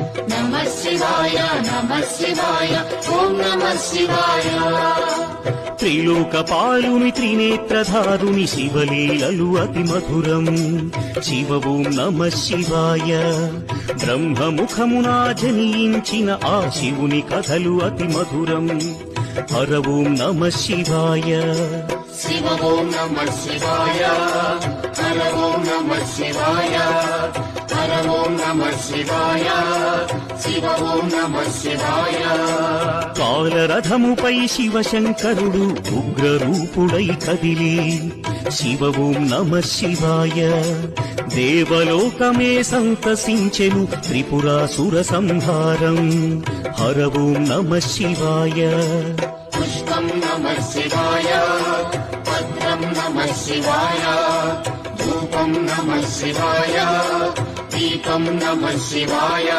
నమః శివాయ నమః శివాయ ఓం నమః శివాయ. త్రిలోకపాలుని త్రినేత్రధారుని శివలీలలు అతి మధురం. శివ ఓం నమః శివాయ. బ్రహ్మముఖమునా జనించిన ఆ శివుని కథలు అతి మధురం. హర ఓం నమః శివాయ. శివ ఓం నమః శివాయ. హర ఓం నమః శివాయ. హర ఓం నమః శివాయ. శివ ఓం నమః శివాయ. కాలరథముపై శివశంకరుడు ఉగ్రరూపుడై కదిలి శివ ఓం నమః శివాయ. దేవలోకమే సంతసించెను త్రిపురాసుర సంహారం. హర ఓం నమః శివాయ. పుష్పం నమః శివాయ. పత్రం నమః శివాయ. ధూపం నమః శివాయ. దీపం నమః శివాయ.